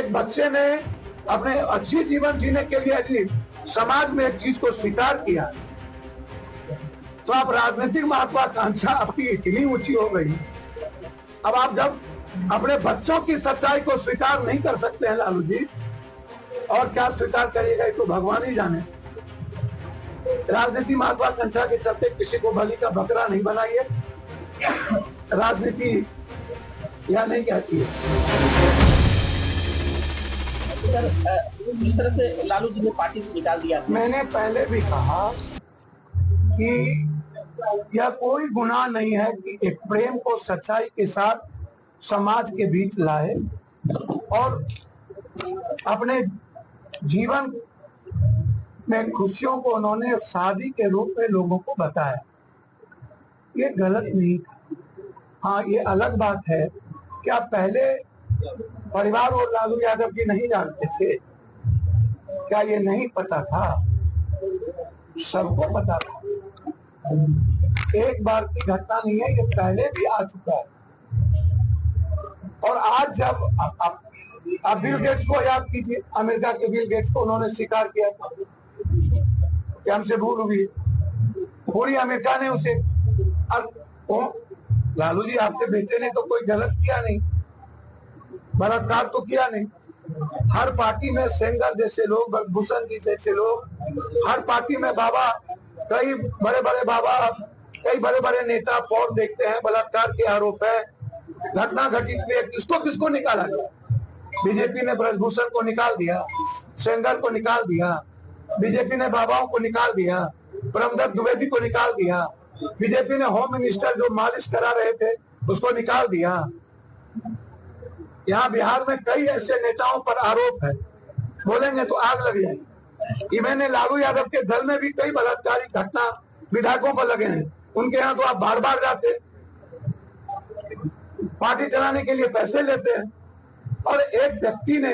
एक बच्चे ने अपने अच्छी जीवन जीने के लिए यदि समाज में एक चीज को स्वीकार किया तो आप राजनीतिक महत्वाकांक्षा आपकी इतनी ऊंची हो गई। अब आप जब अपने बच्चों की सच्चाई को स्वीकार नहीं कर सकते हैं लालू जी, और क्या स्वीकार करिएगा ये तो भगवान ही जाने। राजनीति महत्वाकांक्षा के चलते किसी को बलि का बकरा नहीं बनाइए, राजनीति यह नहीं कहती है। सर, इस तरह से लालू जी ने पार्टी से निकाल दिया। मैंने पहले भी कहा कि यह कोई गुनाह नहीं है कि एक प्रेम को सच्चाई के साथ समाज के बीच लाए और अपने जीवन में खुशियों को उन्होंने शादी के रूप में लोगों को बताया। ये गलत नहीं था। हाँ, ये अलग बात है क्या पहले परिवार और लालू यादव जी नहीं जानते थे? क्या ये नहीं पता था? सबको पता था। एक बार की घटना नहीं है, ये पहले भी आ चुका है। और आज जब आप बिल गेट्स को याद कीजिए, अमेरिका के बिल गेट्स को उन्होंने स्वीकार किया था कि हमसे भूल हुई। पूरी अमेरिका ने उसे, अब लालू जी आपके बेटे ने तो कोई गलत किया नहीं, बलात्कार तो किया नहीं। हर पार्टी में सेंगर जैसे लोग, भूषण जी जैसे लोग, हर पार्टी में बाबा, कई बड़े बड़े बाबा, कई बड़े बड़े नेता पौर देखते हैं बलात्कार के आरोप है, घटना घटित हुई। किसको निकाला गया? बीजेपी ने ब्रजभूषण को निकाल दिया, सेंगर को निकाल दिया, बीजेपी ने बाबाओं को निकाल दिया, ब्रह्मदत्त द्विवेदी को निकाल दिया, बीजेपी ने होम मिनिस्टर जो मालिश करा रहे थे उसको निकाल दिया। यहाँ बिहार में कई ऐसे नेताओं पर आरोप है, बोलेंगे तो आग लग जाएगी। मैंने लालू यादव के दल में भी कई बलात्कारी घटना विधायकों पर लगे हैं, उनके यहाँ तो आप बार बार जाते, पार्टी चलाने के लिए पैसे लेते हैं। और एक व्यक्ति ने,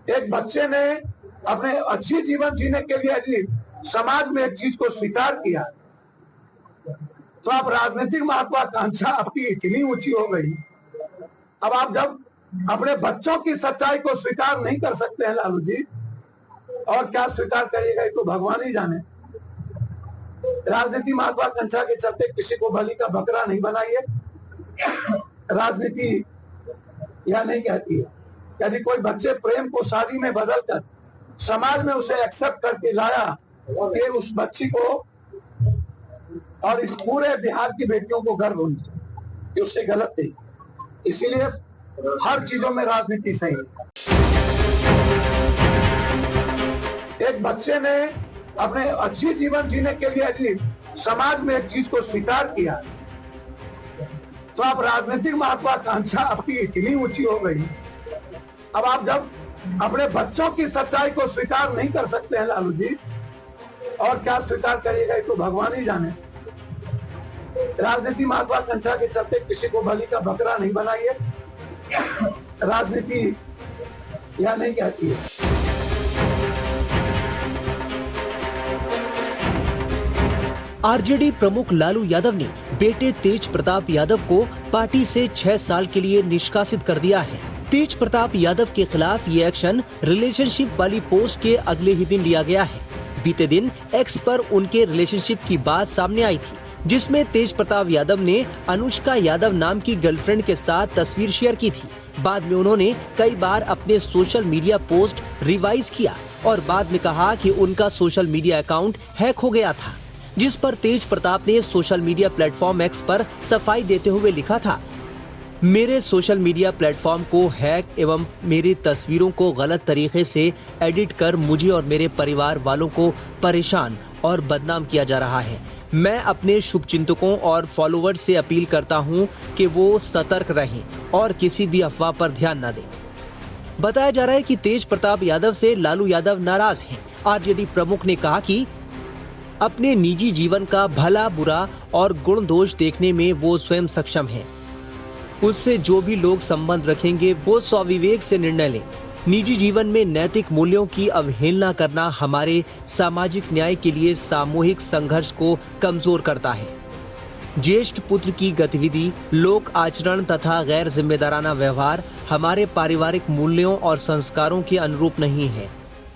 एक बच्चे ने अपने अच्छी जीवन जीने के लिए यदि समाज में एक चीज को स्वीकार किया तो आप राजनीतिक महत्वाकांक्षा आपकी इतनी ऊंची हो गई। अब आप जब अपने बच्चों की सच्चाई को स्वीकार नहीं कर सकते हैं लालू जी, और क्या स्वीकार करिएगा ये तो भगवान ही जाने। राजनीति महत्वाकांक्षा के चलते किसी को बलि का बकरा नहीं बनाइए, राजनीति यह नहीं कहती है। यदि कोई बच्चे प्रेम को शादी में बदलकर समाज में उसे एक्सेप्ट करके लाया कि उस बच्ची को और इस पूरे बिहार की बेटियों को गर्व होनी कि उससे गलत नहीं। इसीलिए हर चीजों में राजनीति सही है। एक बच्चे ने अपने अच्छी जीवन जीने के लिए यदि समाज में एक चीज को स्वीकार किया तो आप राजनीतिक महत्वाकांक्षा आपकी इतनी ऊंची हो गई। अब आप जब अपने बच्चों की सच्चाई को स्वीकार नहीं कर सकते हैं लालू जी, और क्या स्वीकार करिएगा ये तो भगवान ही जाने। राजनीति महत्वाकांक्षा के चलते किसी को बलि का बकरा नहीं बनाइए, राजनीति यह नहीं कहती है। आरजेडी प्रमुख लालू यादव ने बेटे तेज प्रताप यादव को पार्टी से 6 साल के लिए निष्कासित कर दिया है। तेज प्रताप यादव के खिलाफ ये एक्शन रिलेशनशिप वाली पोस्ट के अगले ही दिन लिया गया है। बीते दिन एक्स पर उनके रिलेशनशिप की बात सामने आई थी, जिसमें तेज प्रताप यादव ने अनुष्का यादव नाम की गर्लफ्रेंड के साथ तस्वीर शेयर की थी। बाद में उन्होंने कई बार अपने सोशल मीडिया पोस्ट रिवाइज किया और बाद में कहा कि उनका सोशल मीडिया अकाउंट हैक हो गया था, जिस पर तेज प्रताप ने सोशल मीडिया प्लेटफॉर्म एक्स पर सफाई देते हुए लिखा था, मेरे सोशल मीडिया प्लेटफॉर्म को हैक एवं मेरी तस्वीरों को गलत तरीके से एडिट कर मुझे और मेरे परिवार वालों को परेशान और बदनाम किया जा रहा है। मैं अपने शुभचिंतकों और फॉलोअर्स से अपील करता हूं कि वो सतर्क रहें और किसी भी अफवाह पर ध्यान न दें। बताया जा रहा है कि तेज प्रताप यादव से लालू यादव नाराज हैं। आरजेडी प्रमुख ने कहा कि अपने निजी जीवन का भला बुरा और गुण दोष देखने में वो स्वयं सक्षम है। उससे जो भी लोग संबंध रखेंगे वो स्वविवेक से निर्णय लें। निजी जीवन में नैतिक मूल्यों की अवहेलना करना हमारे सामाजिक न्याय के लिए सामूहिक संघर्ष को कमजोर करता है। ज्येष्ठ पुत्र की गतिविधि, लोक आचरण तथा गैर जिम्मेदाराना व्यवहार हमारे पारिवारिक मूल्यों और संस्कारों के अनुरूप नहीं है।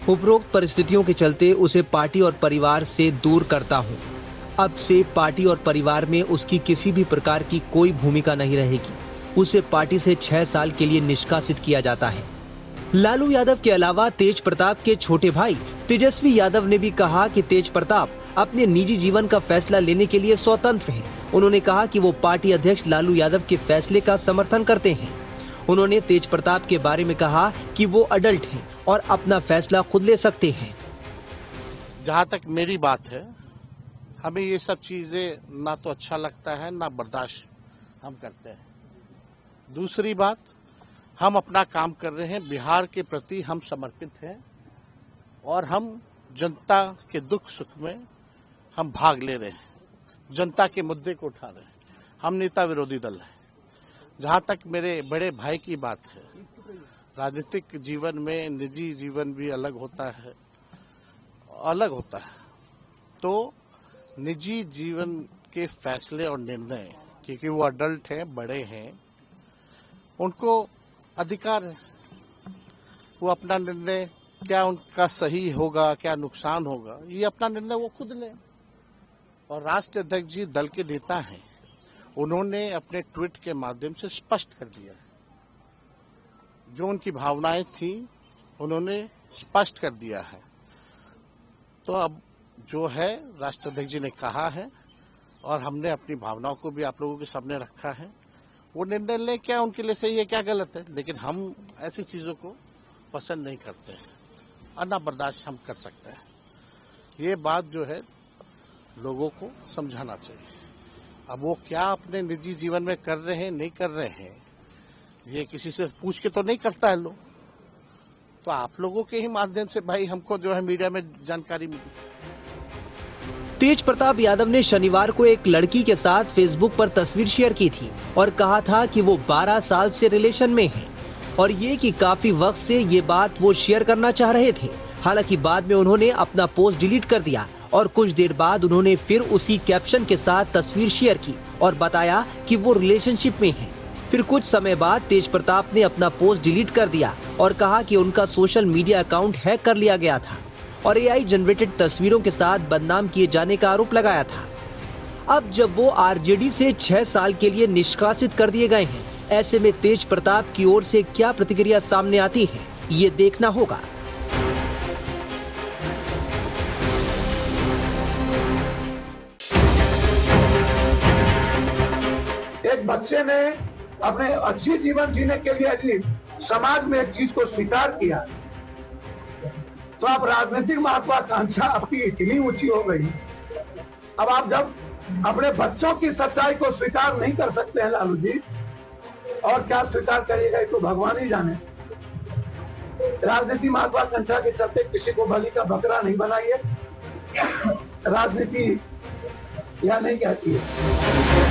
उपरोक्त परिस्थितियों के चलते उसे पार्टी और परिवार से दूर करता हूं। अब से पार्टी और परिवार में उसकी किसी भी प्रकार की कोई भूमिका नहीं रहेगी। उसे पार्टी से 6 साल के लिए निष्कासित किया जाता है। लालू यादव के अलावा तेज प्रताप के छोटे भाई तेजस्वी यादव ने भी कहा कि तेज प्रताप अपने निजी जीवन का फैसला लेने के लिए स्वतंत्र हैं। उन्होंने कहा कि वो पार्टी अध्यक्ष लालू यादव के फैसले का समर्थन करते हैं। उन्होंने तेज प्रताप के बारे में कहा कि वो अडल्ट हैं और अपना फैसला खुद ले सकते हैं। जहाँ तक मेरी बात है, हमें ये सब चीजें ना तो अच्छा लगता है ना बर्दाश्त हम करते हैं। दूसरी बात, हम अपना काम कर रहे हैं, बिहार के प्रति हम समर्पित हैं और हम जनता के दुख सुख में हम भाग ले रहे हैं, जनता के मुद्दे को उठा रहे हैं। हम नेता विरोधी दल हैं। जहाँ तक मेरे बड़े भाई की बात है, राजनीतिक जीवन में निजी जीवन भी अलग होता है। तो निजी जीवन के फैसले और निर्णय, क्योंकि वो अडल्ट हैं, बड़े हैं, उनको अधिकार है। वो अपना निर्णय, क्या उनका सही होगा, क्या नुकसान होगा, ये अपना निर्णय वो खुद लें। और राष्ट्रीय अध्यक्ष जी दल के नेता हैं, उन्होंने अपने ट्वीट के माध्यम से स्पष्ट कर दिया है। जो उनकी भावनाएं थी उन्होंने स्पष्ट कर दिया है। तो अब जो है राष्ट्रीय अध्यक्ष जी ने कहा है और हमने अपनी भावनाओं को भी आप लोगों के सामने रखा है। वो निर्णय ले, क्या उनके लिए सही है, क्या गलत है, लेकिन हम ऐसी चीजों को पसंद नहीं करते हैं और ना बर्दाश्त हम कर सकते हैं। ये बात जो है लोगों को समझाना चाहिए। अब वो क्या अपने निजी जीवन में कर रहे हैं, नहीं कर रहे हैं, ये किसी से पूछ के तो नहीं करता है लोग। तो आप लोगों के ही माध्यम से भाई हमको जो है मीडिया में जानकारी मिली। तेज प्रताप यादव ने शनिवार को एक लड़की के साथ फेसबुक पर तस्वीर शेयर की थी और कहा था कि वो 12 साल से रिलेशन में है और ये कि काफी वक्त से ये बात वो शेयर करना चाह रहे थे। हालांकि बाद में उन्होंने अपना पोस्ट डिलीट कर दिया और कुछ देर बाद उन्होंने फिर उसी कैप्शन के साथ तस्वीर शेयर की और बताया कि वो रिलेशनशिप में है। फिर कुछ समय बाद तेज प्रताप ने अपना पोस्ट डिलीट कर दिया और कहा कि उनका सोशल मीडिया अकाउंट हैक कर लिया गया था और एआई जनरेटेड तस्वीरों के साथ बदनाम किए जाने का आरोप लगाया था। अब जब वो आरजेडी से 6 साल के लिए निष्कासित कर दिए गए हैं, ऐसे में तेज प्रताप की ओर से क्या प्रतिक्रिया सामने आती है, ये देखना होगा। एक बच्चे ने अपने अच्छी जीवन जीने के लिए यदि समाज में एक चीज को स्वीकार किया, तो आप राजनीतिक महत्वाकांक्षा आपकी इतनी ऊंची हो गई। अब आप जब अपने बच्चों की सच्चाई को स्वीकार नहीं कर सकते हैं लालू जी, और क्या स्वीकार करिएगा ये तो भगवान ही जाने। राजनीति महत्वाकांक्षा के चलते किसी को बलि का बकरा नहीं बनाइए। राजनीति यह नहीं कहती है।